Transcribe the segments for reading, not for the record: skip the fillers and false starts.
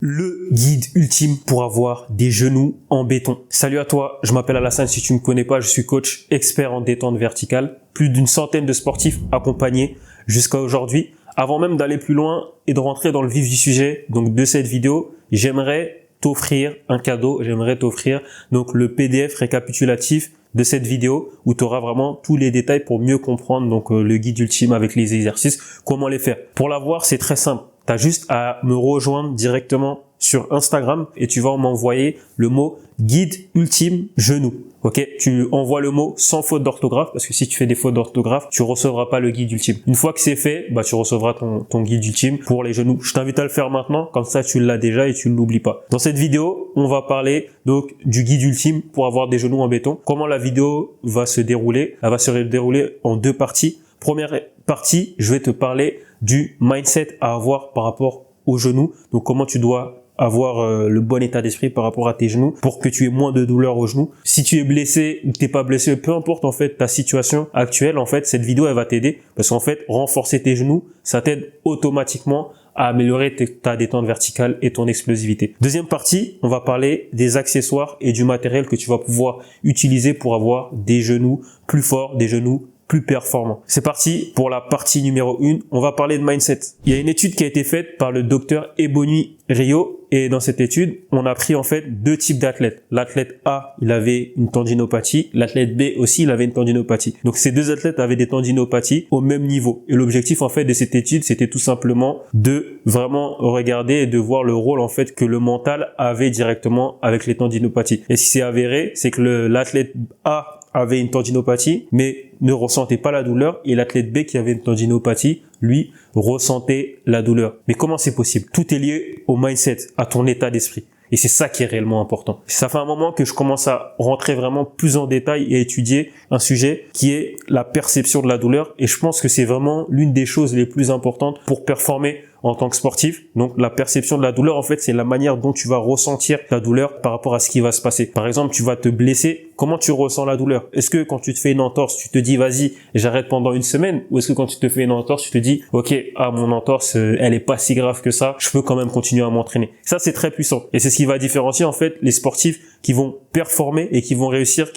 Le guide ultime pour avoir des genoux en béton. Salut à toi, je m'appelle Alassane, si tu ne me connais pas, je suis coach expert en détente verticale. Plus d'une centaine de sportifs accompagnés jusqu'à aujourd'hui. Avant même d'aller plus loin et de rentrer dans le vif du sujet, donc de cette vidéo, j'aimerais t'offrir un cadeau, j'aimerais t'offrir donc le PDF récapitulatif de cette vidéo où tu auras vraiment tous les détails pour mieux comprendre donc le guide ultime avec les exercices, comment les faire. Pour l'avoir, c'est très simple. Tu as juste à me rejoindre directement sur Instagram et tu vas m'envoyer le mot guide ultime genou. Ok, tu envoies le mot sans faute d'orthographe parce que si tu fais des fautes d'orthographe, tu recevras pas le guide ultime. Une fois que c'est fait, tu recevras ton guide ultime pour les genoux. Je t'invite à le faire maintenant, comme ça tu l'as déjà et tu ne l'oublies pas. Dans cette vidéo, on va parler donc du guide ultime pour avoir des genoux en béton. Comment la vidéo va se dérouler? Elle va se dérouler en deux parties. Première partie, je vais te parler du mindset à avoir par rapport aux genoux. Donc comment tu dois avoir le bon état d'esprit par rapport à tes genoux pour que tu aies moins de douleur aux genoux. Si tu es blessé ou que t'es pas blessé, peu importe en fait ta situation actuelle, en fait cette vidéo elle va t'aider parce qu'en fait renforcer tes genoux, ça t'aide automatiquement à améliorer ta détente verticale et ton explosivité. Deuxième partie, on va parler des accessoires et du matériel que tu vas pouvoir utiliser pour avoir des genoux plus forts, des genoux plus performant. C'est parti pour la partie numéro 1. On va parler de mindset. Il y a une étude qui a été faite par le docteur Ebony Rio et dans cette étude, on a pris en fait deux types d'athlètes. L'athlète A, il avait une tendinopathie. L'athlète B aussi, il avait une tendinopathie. Donc ces deux athlètes avaient des tendinopathies au même niveau. Et l'objectif en fait de cette étude, c'était tout simplement de vraiment regarder et de voir le rôle en fait que le mental avait directement avec les tendinopathies. Et si c'est avéré, c'est que l'athlète A avait une tendinopathie, mais ne ressentait pas la douleur, et l'athlète B qui avait une tendinopathie, lui, ressentait la douleur. Mais comment c'est possible? Tout est lié au mindset, à ton état d'esprit. Et c'est ça qui est réellement important. Ça fait un moment que je commence à rentrer vraiment plus en détail et à étudier un sujet qui est la perception de la douleur. Et je pense que c'est vraiment l'une des choses les plus importantes pour performer en tant que sportif. Donc la perception de la douleur, en fait, c'est la manière dont tu vas ressentir la douleur par rapport à ce qui va se passer. Par exemple, tu vas te blesser. Comment tu ressens la douleur? Est-ce que quand tu te fais une entorse, tu te dis vas-y, j'arrête pendant une semaine? Ou est-ce que quand tu te fais une entorse, tu te dis ok, mon entorse, elle est pas si grave que ça, je peux quand même continuer à m'entraîner? Ça, c'est très puissant. Et c'est ce qui va différencier en fait les sportifs qui vont performer et qui vont réussir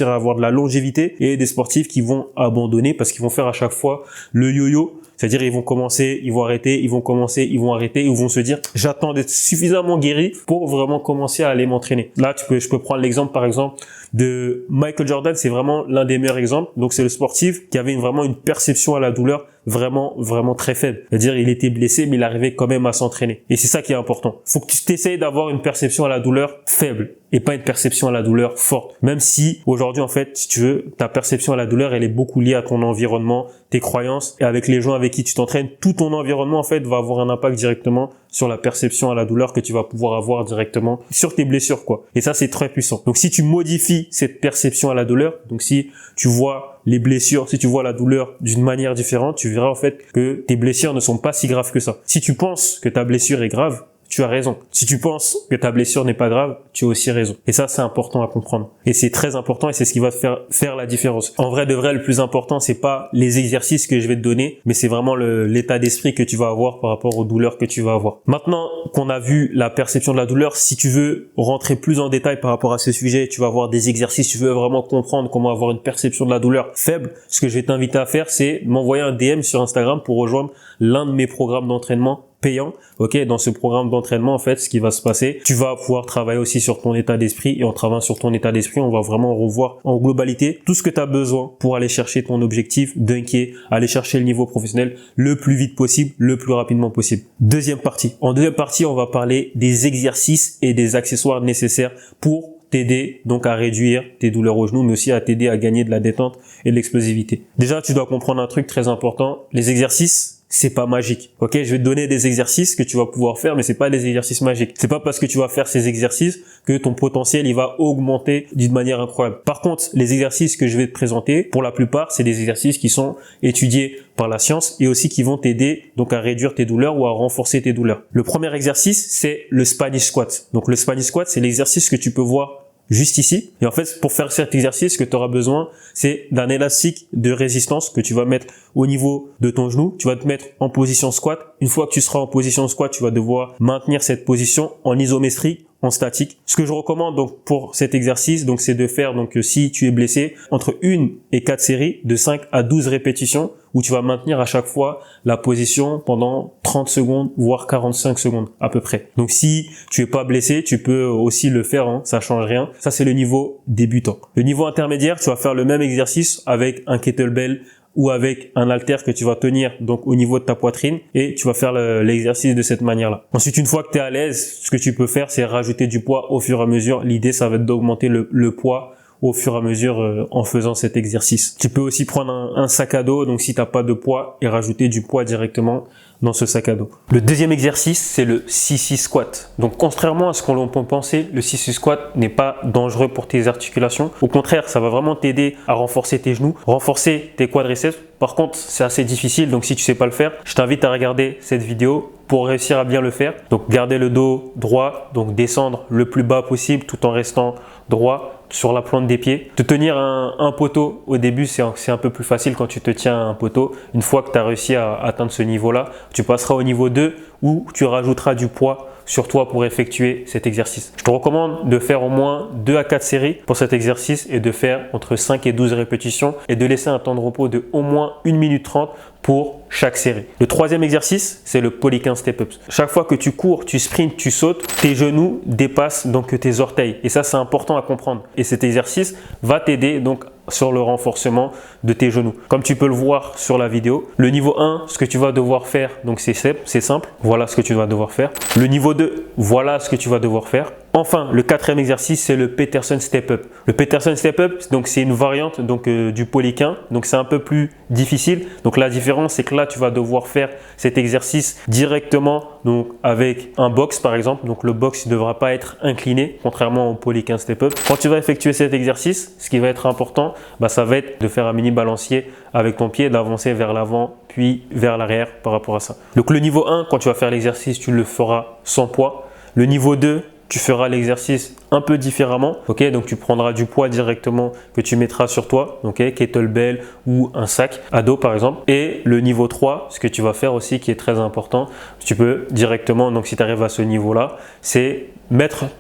à avoir de la longévité, et des sportifs qui vont abandonner parce qu'ils vont faire à chaque fois le yo-yo. C'est-à-dire, ils vont commencer, ils vont arrêter, ils vont commencer, ils vont arrêter, ils vont se dire, j'attends d'être suffisamment guéri pour vraiment commencer à aller m'entraîner. Là, je peux prendre l'exemple, par exemple, de Michael Jordan. C'est vraiment l'un des meilleurs exemples. Donc, c'est le sportif qui avait vraiment une perception à la douleur vraiment très faible. C'est-à-dire, il était blessé, mais il arrivait quand même à s'entraîner. Et c'est ça qui est important. Faut que tu t'essayes d'avoir une perception à la douleur faible et pas une perception à la douleur forte. Même si aujourd'hui, en fait, si tu veux, ta perception à la douleur, elle est beaucoup liée à ton environnement, tes croyances, et avec les gens avec qui tu t'entraînes, tout ton environnement, en fait, va avoir un impact directement sur la perception à la douleur que tu vas pouvoir avoir directement sur tes blessures, quoi. Et ça, c'est très puissant. Donc, si tu modifies cette perception à la douleur, donc si tu vois les blessures, si tu vois la douleur d'une manière différente, tu verras en fait que tes blessures ne sont pas si graves que ça. Si tu penses que ta blessure est grave, tu as raison. Si tu penses que ta blessure n'est pas grave, tu as aussi raison. Et ça, c'est important à comprendre. Et c'est très important, et c'est ce qui va te faire la différence. En vrai de vrai, le plus important, c'est pas les exercices que je vais te donner, mais c'est vraiment l'état d'esprit que tu vas avoir par rapport aux douleurs que tu vas avoir. Maintenant qu'on a vu la perception de la douleur, si tu veux rentrer plus en détail par rapport à ce sujet, tu vas avoir des exercices, tu veux vraiment comprendre comment avoir une perception de la douleur faible, ce que je vais t'inviter à faire, c'est m'envoyer un DM sur Instagram pour rejoindre l'un de mes programmes d'entraînement payant. Ok, dans ce programme d'entraînement, en fait, ce qui va se passer, tu vas pouvoir travailler aussi sur ton état d'esprit, et en travaillant sur ton état d'esprit, on va vraiment revoir en globalité tout ce que tu as besoin pour aller chercher ton objectif, dunker, aller chercher le niveau professionnel le plus vite possible, le plus rapidement possible. Deuxième partie. En deuxième partie, on va parler des exercices et des accessoires nécessaires pour t'aider donc à réduire tes douleurs aux genoux, mais aussi à t'aider à gagner de la détente et de l'explosivité. Déjà, tu dois comprendre un truc très important. Les exercices, c'est pas magique. Ok, je vais te donner des exercices que tu vas pouvoir faire, mais c'est pas des exercices magiques. C'est pas parce que tu vas faire ces exercices que ton potentiel il va augmenter d'une manière incroyable. Par contre, les exercices que je vais te présenter, pour la plupart, c'est des exercices qui sont étudiés par la science et aussi qui vont t'aider donc à réduire tes douleurs ou à renforcer tes douleurs. Le premier exercice, c'est le Spanish squat. Donc le Spanish squat, c'est l'exercice que tu peux voir juste ici. Et en fait, pour faire cet exercice, ce que tu auras besoin, c'est d'un élastique de résistance que tu vas mettre au niveau de ton genou. Tu vas te mettre en position squat. Une fois que tu seras en position squat, tu vas devoir maintenir cette position en isométrie, en statique. Ce que je recommande donc pour cet exercice, donc c'est de faire, donc si tu es blessé, entre 1 et 4 séries de 5 à 12 répétitions où tu vas maintenir à chaque fois la position pendant 30 secondes voire 45 secondes à peu près. Donc si tu es pas blessé, tu peux aussi le faire, hein, ça change rien. Ça c'est le niveau débutant. Le niveau intermédiaire, tu vas faire le même exercice avec un kettlebell ou avec un haltère que tu vas tenir donc au niveau de ta poitrine et tu vas faire l'exercice de cette manière-là. Ensuite, une fois que tu es à l'aise, ce que tu peux faire, c'est rajouter du poids au fur et à mesure. L'idée, ça va être d'augmenter le poids au fur et à mesure en faisant cet exercice. Tu peux aussi prendre un sac à dos, donc si tu n'as pas de poids, et rajouter du poids directement dans ce sac à dos. Le deuxième exercice, c'est le sissy squat. Donc contrairement à ce qu'on peut penser, le sissy squat n'est pas dangereux pour tes articulations. Au contraire, ça va vraiment t'aider à renforcer tes genoux, renforcer tes quadriceps. Par contre, c'est assez difficile, donc si tu sais pas le faire, je t'invite à regarder cette vidéo pour réussir à bien le faire. Donc garder le dos droit, donc descendre le plus bas possible tout en restant droit sur la plante des pieds. Te tenir un poteau au début, c'est un peu plus facile quand tu te tiens à un poteau. Une fois que tu as réussi à atteindre ce niveau-là, tu passeras au niveau 2 où tu rajouteras du poids sur toi pour effectuer cet exercice. Je te recommande de faire au moins 2 à 4 séries pour cet exercice et de faire entre 5 et 12 répétitions et de laisser un temps de repos de au moins 1 minute 30 pour chaque série. Le troisième exercice, c'est le poly 15 step-ups. Chaque fois que tu cours, tu sprints, tu sautes, tes genoux dépassent donc tes orteils. Et ça, c'est important à comprendre. Et cet exercice va t'aider donc sur le renforcement de tes genoux. Comme tu peux le voir sur la vidéo, le niveau 1, ce que tu vas devoir faire, donc c'est simple. Voilà ce que tu vas devoir faire. Le niveau 2, voilà ce que tu vas devoir faire. Enfin, le quatrième exercice, c'est le Peterson Step Up. Le Peterson Step Up, donc c'est une variante donc du poly 15, donc c'est un peu plus difficile. Donc la différence, c'est que là, tu vas devoir faire cet exercice directement donc avec un box par exemple. Donc le box ne devra pas être incliné, contrairement au poly 15 Step Up. Quand tu vas effectuer cet exercice, ce qui va être important, ça va être de faire un mini balancier avec ton pied, d'avancer vers l'avant puis vers l'arrière par rapport à ça. Donc le niveau 1, quand tu vas faire l'exercice, tu le feras sans poids. Le niveau 2, tu feras l'exercice un peu différemment, ok? Donc tu prendras du poids directement que tu mettras sur toi, ok? Kettlebell ou un sac à dos par exemple. Et le niveau 3, ce que tu vas faire aussi qui est très important, tu peux directement, donc si tu arrives à ce niveau-là, c'est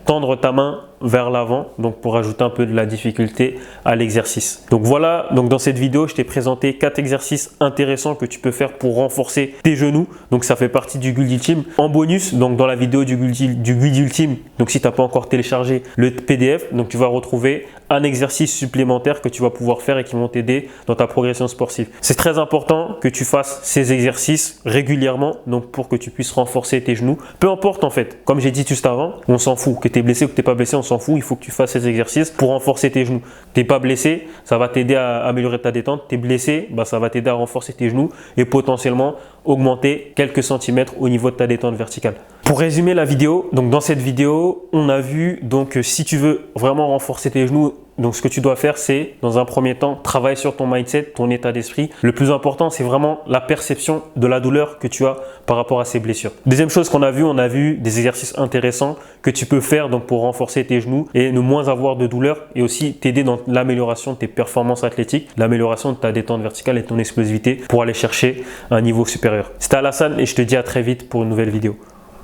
tendre ta main vers l'avant, donc pour ajouter un peu de la difficulté à l'exercice. Donc voilà, donc dans cette vidéo, je t'ai présenté 4 exercices intéressants que tu peux faire pour renforcer tes genoux. Donc ça fait partie du Guild Ultime. En bonus, donc dans la vidéo du Guild Ultime, donc si tu n'as pas encore téléchargé le PDF, donc tu vas retrouver un exercice supplémentaire que tu vas pouvoir faire et qui vont t'aider dans ta progression sportive. C'est très important que tu fasses ces exercices régulièrement, donc pour que tu puisses renforcer tes genoux. Peu importe en fait, comme j'ai dit juste avant, on s'en fout. Que tu es blessé ou que tu n'es pas blessé, on s'en fout. Il faut que tu fasses ces exercices pour renforcer tes genoux. Tu n'es pas blessé, ça va t'aider à améliorer ta détente. Tu es blessé, ça va t'aider à renforcer tes genoux et potentiellement augmenter quelques centimètres au niveau de ta détente verticale. Pour résumer la vidéo, donc dans cette vidéo, on a vu donc si tu veux vraiment renforcer tes genoux, donc ce que tu dois faire, c'est dans un premier temps travailler sur ton mindset, ton état d'esprit. Le plus important, c'est vraiment la perception de la douleur que tu as par rapport à ces blessures. Deuxième chose qu'on a vu, on a vu des exercices intéressants que tu peux faire donc pour renforcer tes genoux et ne moins avoir de douleur et aussi t'aider dans l'amélioration de tes performances athlétiques, l'amélioration de ta détente verticale et de ton explosivité pour aller chercher un niveau supérieur. C'était Alassane et je te dis à très vite pour une nouvelle vidéo.